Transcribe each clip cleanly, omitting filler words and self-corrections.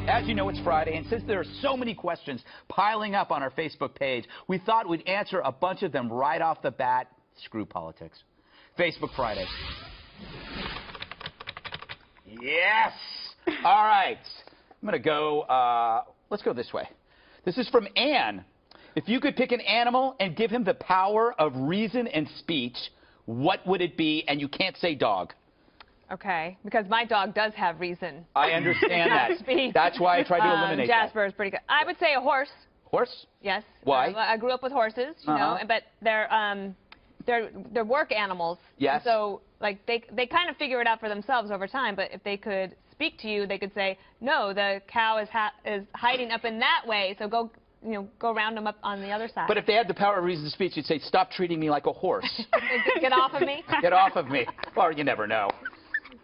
As you know, it's Friday, and since there are so many questions piling up on our Facebook page, we thought we'd answer a bunch of them right off the bat. Screw politics. Facebook Friday. Yes! All right. I'm going to go, let's go this way. This is from Anne. If you could pick an animal and give him the power of reason and speech, what would it be? And you can't say dog. Okay, because my dog does have reason. I understand that. Speech. That's why I tried to eliminate Jasper that. is pretty good. I would say a horse. Horse? Yes. Why? I grew up with horses, you know, but they're work animals. Yes. So like they kind of figure it out for themselves over time. But if they could speak to you, they could say, no, the cow is hiding up in that way. So go. You know, go round them up on the other side. But if they had the power of reason and speech, you'd say, stop treating me like a horse. Get off of me? Get off of me. Or you never know.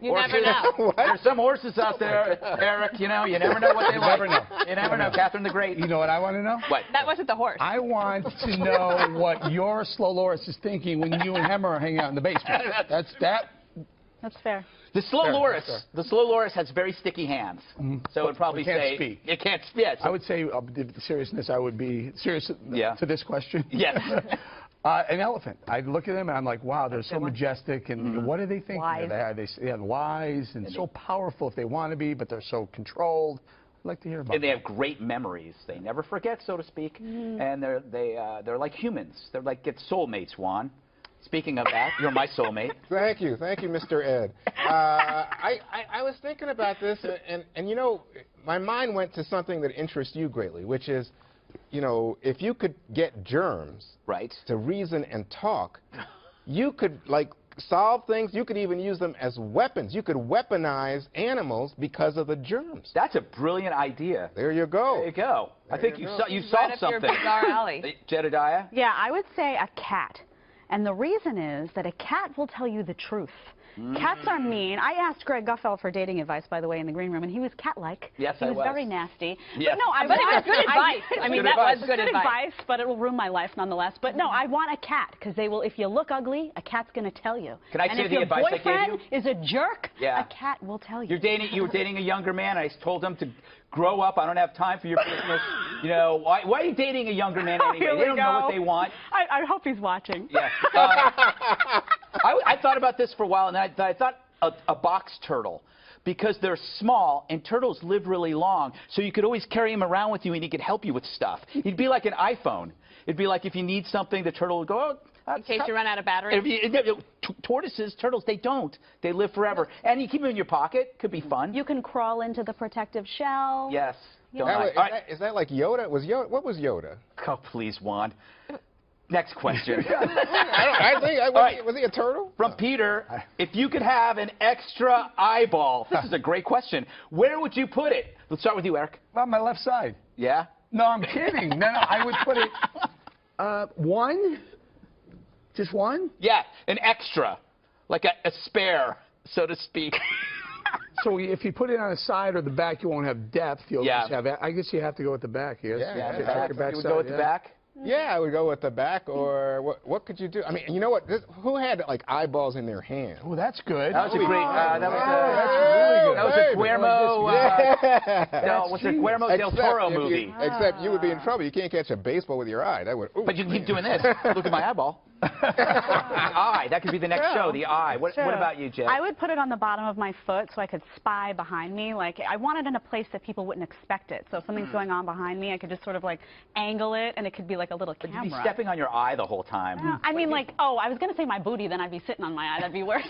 You never know. There's some horses out there, Eric, you know, you never know what they like. Never know. You never know. Catherine the Great. You know what I want to know? What? That wasn't the horse. I want to know what your slow Loris is thinking when you and Hemmer are hanging out in the basement. That's fair. The slow Fair, Loris. fair. The slow Loris has very sticky hands. So it'd probably can't say speak. it can't speak. Yeah, so I would say, the seriousness, I would be serious to this question. Yes. An elephant. I look at them and I'm like, wow, they're so majestic. And what are they thinking? Wise. They're wise and so powerful if they want to be, but they're so controlled. I'd like to hear about And they have great memories. They never forget, so to speak. And they're like humans. They're like soulmates, Juan. Speaking of that, you're my soulmate. Thank you, Mr. Ed. I was thinking about this, and you know, my mind went to something that interests you greatly, which is, you know, if you could get germs to reason and talk, you could like solve things. You could even use them as weapons. You could weaponize animals because of the germs. That's a brilliant idea. There you go. There you go. I think you solved Right up something. your bizarre alley. Jedediah? Yeah, I would say a cat. And the reason is that a cat will tell you the truth. Cats are mean. I asked Greg Guffell for dating advice, by the way, in the green room, and he was cat-like. Yes, he I was was. very nasty. Yes. But no, I But it was good advice. I mean, that was good advice. But it will ruin my life nonetheless. But no, I want a cat because they will. If you look ugly, a cat's going to tell you. Can I and say if the your advice I gave boyfriend you? is a jerk, Yeah. a cat will tell you. You were dating a younger man. I told him to grow up. I don't have time for your business. You know, why are you dating a younger man anyway? Here They we don't know what go. they want. I hope he's watching. Yeah. I thought about this for a while, and I thought a box turtle. Because they're small, and turtles live really long, so you could always carry him around with you, and he could help you with stuff. He'd be like an iPhone. It'd be like if you need something, the turtle would go, oh, In case you run out of battery. Tortoises, turtles, they don't. They live forever. And you keep them in your pocket. Could be fun. You can crawl into the protective shell. Yes. Don't Now, lie. is that like Yoda? What was Yoda? Oh, please, Juan. Next question. Was he a turtle? From Peter, if you could have an extra eyeball, this is a great question. Where would you put it? Let's start with you, Eric. On my left side. Yeah? No, I'm kidding. No, I would put it, one? Just one? Yeah, an extra. Like a spare, so to speak. So if you put it on the side or the back, you won't have depth. You'll just have. I guess you have to go with the back. Yes. Yeah, You would go with the back? Yeah, I would go with the back, or what could you do? I mean, you know what? Who had like eyeballs in their hand? Oh, that's good. That was a great. That was a really good. Guillermo. No, was it Guillermo del Toro movie? Except you would be in trouble. You can't catch a baseball with your eye. That would. Ooh, But you can keep doing this. Look at my eyeball. The eye. That could be the next show. The eye. What about you, Jed? I would put it on the bottom of my foot so I could spy behind me. Like, I want it in a place that people wouldn't expect it. So if something's going on behind me, I could just sort of like angle it, and it could be like a little camera. But you'd be stepping on your eye the whole time. I mean, like, oh, I was going to say my booty, then I'd be sitting on my eye. That'd be worse.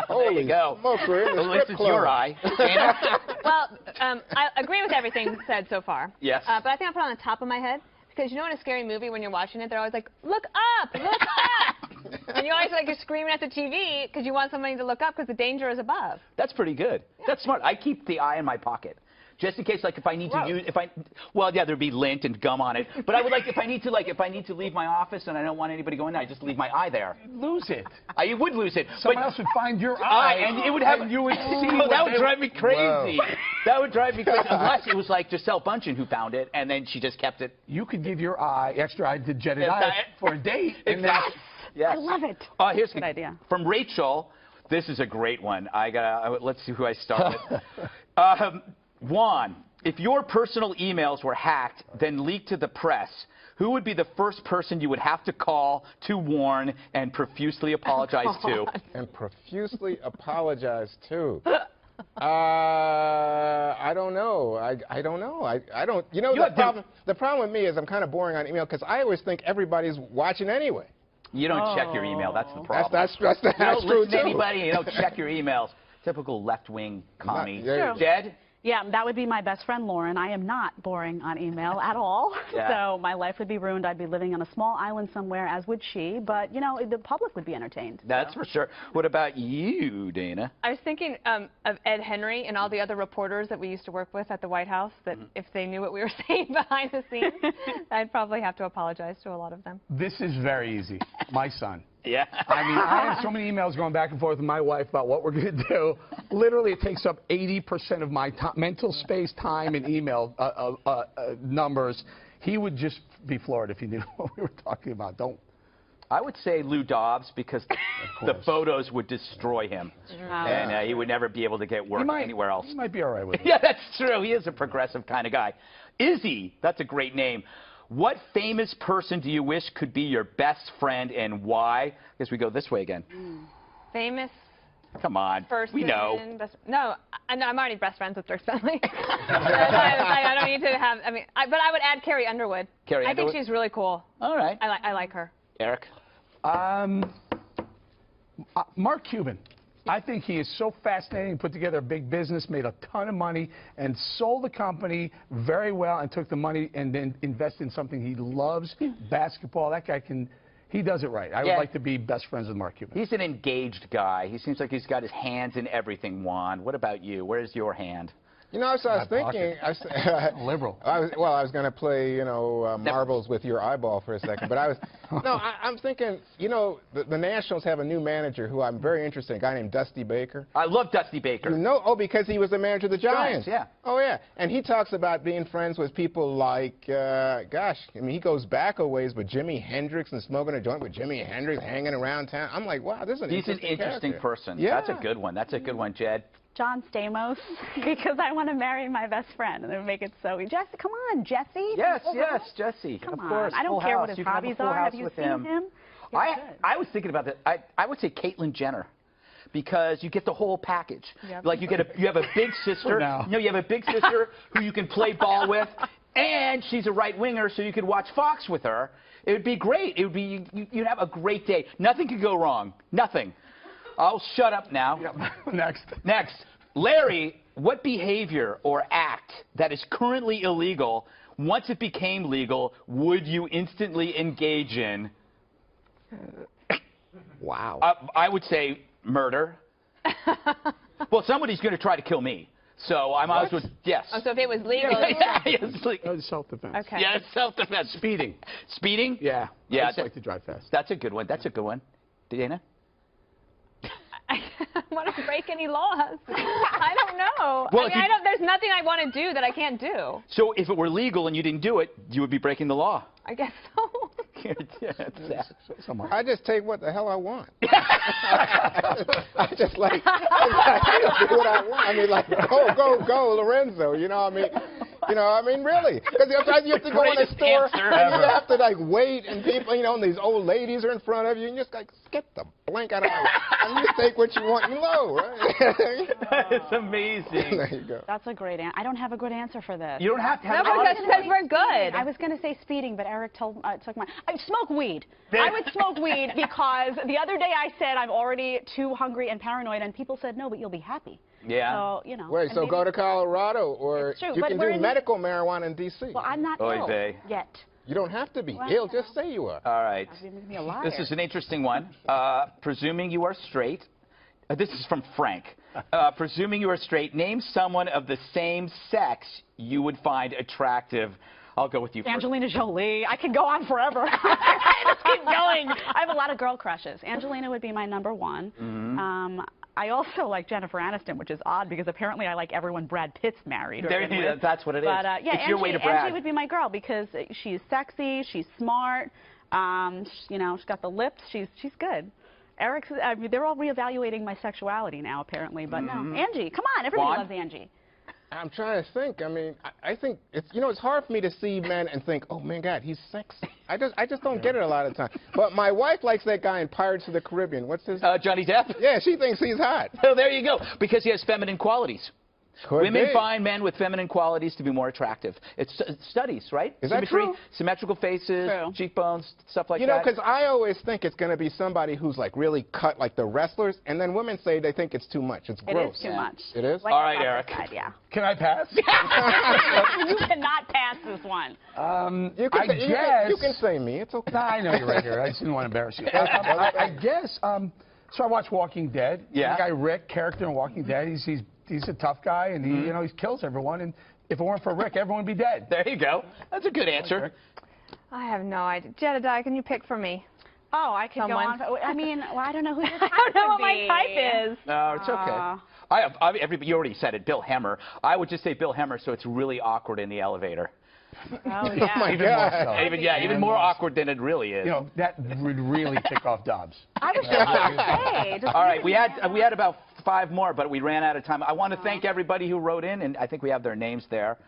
There you go. Smoker in the At least strip it's club. your eye. Dana? Well, I agree with everything said so far. Yes. But I think I'll put it on the top of my head. Because you know in a scary movie when you're watching it, they're always like, look up, look up. And you always like you're screaming at the TV because you want somebody to look up because the danger is above. That's pretty good. That's smart. I keep the eye in my pocket. Just in case, like, if I need to use, well, yeah, there'd be lint and gum on it. But I would like, if I need to leave my office and I don't want anybody going there, I just leave my eye there. Lose it. You would lose it. Someone else would find your eye, and it would have. and you would see. Oh, that would drive me crazy. Wow. That would drive me crazy. Unless it was like Giselle Bundchen who found it, and then she just kept it. You could give your extra eye to Jedediah for a date. And then, Yes. I love it. Here's Good idea. From Rachel. This is a great one. Let's see who I start with. Juan, If your personal emails were hacked, then leaked to the press, who would be the first person you would have to call to warn and profusely apologize to? And profusely apologize to. I don't know. I don't know. I don't. You know, the problem with me is I'm kind of boring on email because I always think everybody's watching anyway. You don't check your email. That's the problem. That's you don't true listen to too. anybody. You don't check your emails. Typical left-wing commie. True. Jed? Yeah, that would be my best friend, Lauren. I am not boring on email at all. Yeah. So my life would be ruined. I'd be living on a small island somewhere, as would she. But, you know, the public would be entertained. That's for sure. What about you, Dana? I was thinking of Ed Henry and all the other reporters that we used to work with at the White House, that if they knew what we were saying behind the scenes, I'd probably have to apologize to a lot of them. This is very easy. My son. Yeah. I mean, I have so many emails going back and forth with my wife about what we're going to do. Literally, it takes up 80% of my mental space, time, and email numbers. He would just be floored if he knew what we were talking about. Don't. I would say Lou Dobbs because the photos would destroy him. And he would never be able to get work anywhere else. He might be all right with it. Yeah, that's true. He is a progressive kind of guy. Izzy, that's a great name. What famous person do you wish could be your best friend and why? I guess we go this way again. Famous Come on. person. We know. No, I'm already best friends with Dirk Bentley. I don't need to have, but I would add Carrie Underwood. Carrie Underwood? I think she's really cool. All right. I like her. Eric? Mark Cuban. I think he is so fascinating, put together a big business, made a ton of money, and sold the company very well and took the money and then invested in something he loves, basketball. That guy he does it right. I would like to be best friends with Mark Cuban. He's an engaged guy. He seems like he's got his hands in everything, Juan. What about you? Where's your hand? You know, so I was thinking. Liberal. I was going to play, you know, marbles with your eyeball for a second, but I'm thinking, you know, the Nationals have a new manager who I'm very interested in, a guy named Dusty Baker. I love Dusty Baker. You know, because he was the manager of the Giants. Yeah. Oh, yeah. And he talks about being friends with people like, gosh, I mean, he goes back a ways with Jimi Hendrix and smoking a joint with Jimi Hendrix, hanging around town. I'm like, wow, this is an interesting character. person. Yeah. That's a good one. That's a good one, Jed. John Stamos, because I want to marry my best friend, and it would make it so easy. Jesse, come on, Jesse. Yes, Jesse. Come of on. course. I don't care what his You can have a hobbies full are. house Have you with seen him? I was thinking about that. I would say Caitlyn Jenner. Because you get the whole package. Yep. Like you have a big sister. No. You know, you have a big sister who you can play ball with, and she's a right winger, so you could watch Fox with her. It would be great. It would be you'd have a great day. Nothing could go wrong. Nothing. I'll shut up now. Next. Next, Larry. What behavior or act that is currently illegal, once it became legal, would you instantly engage in? Wow. I would say murder. Well, somebody's going to try to kill me. So I might as well, yes. Oh, so if it was legal. Self-defense. Okay. Yeah, self-defense. Speeding. Speeding? Yeah. Yeah, I just like to drive fast. That's a good one. That's a good one. Dana? I don't want to break any laws. I don't know. Well, there's nothing I want to do that I can't do. So if it were legal and you didn't do it, you would be breaking the law. I guess so. I just take what the hell I want. I just like I do what I want. I mean, like go, Lorenzo. You know, I mean, really, because you have to go in a store and you have to like wait, and people, you know, and these old ladies are in front of you, and you just like get the blank out of my way. And you take what you want and low, right? It's amazing. There you go. That's a great answer. I don't have a good answer for this. You don't have to have No, because we're good. I was going to say speeding, but Eric took mine. I smoke weed. I would smoke weed because the other day I said I'm already too hungry and paranoid, and people said, no, but you'll be happy. Yeah. So, you know. Wait, so go to Colorado, or true, you but can we're do in medical marijuana in D.C. Well, I'm not Oy ill vey. yet. You don't have to be Well, ill. Just say you are. All right. You're making me a liar. This is an interesting one. Presuming you are straight. This is from Frank. Presuming you are straight, name someone of the same sex you would find attractive. I'll go with you first. Angelina Jolie. I could go on forever. Just keep going. I have a lot of girl crushes. Angelina would be my number one. Mm-hmm. I also like Jennifer Aniston, which is odd because apparently I like everyone Brad Pitt's married. That's what it is. But yeah, it's your way to brag. Angie would be my girl because she's sexy, she's smart, you know, she's got the lips, she's good. Eric's, I mean, they're all reevaluating my sexuality now apparently, but no. Angie, come on, everybody Juan? loves Angie. I'm trying to think. I mean, I think it's it's hard for me to see men and think, oh man, God, he's sexy. I just don't get it a lot of times. But my wife likes that guy in Pirates of the Caribbean. What's his? Johnny Depp? Yeah, she thinks he's hot. So there you go. Because he has feminine qualities. Could Women be. find men with feminine qualities to be more attractive. It's studies, right? Is that Symmetry, true? symmetrical faces, True. cheekbones, stuff like You know, that. because I always think it's going to be somebody who's like really cut like the wrestlers, and then women say they think it's too much. It's It gross. is too much. It is? Like All right, the Eric. side, yeah. Can I pass? You cannot pass this one. You can, I say, guess. you can say me. It's okay. No, I know you're right here. I just didn't want to embarrass you. I guess. So I watched Walking Dead. Yeah. The guy Rick, character in Walking Dead. He's a tough guy, and he he kills everyone. And if it weren't for Rick, everyone would be dead. There you go. That's a good answer. I have no idea. Jedediah, can you pick for me? Oh, I could Someone. go on. I mean, well, I don't know who your I type don't know would what my be. type is. No, it's okay. Everybody, you already said it. Bill Hemmer. I would just say Bill Hemmer, so it's really awkward in the elevator. Oh, Oh yeah. my Even more God. so. Even more awkward than it really is. You know, that would really tick off Dobbs. I was just going to say. just All right, we leaving had about 5 more, but we ran out of time. I want to thank everybody who wrote in, and I think we have their names there.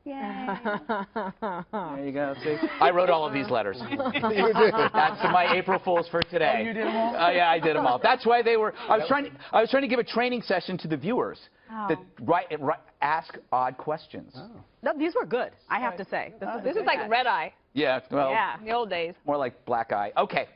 Yay. There you go. See, I wrote all of these letters. You did. That's my April Fools for today. Oh, you did them all? Yeah, I did them all. That's why they were. I was trying to give a training session to the viewers that ask odd questions. No, these were good, I have to say. This is like Red Eye. Yeah. Well, Yeah, in the old days. more like black eye. Okay.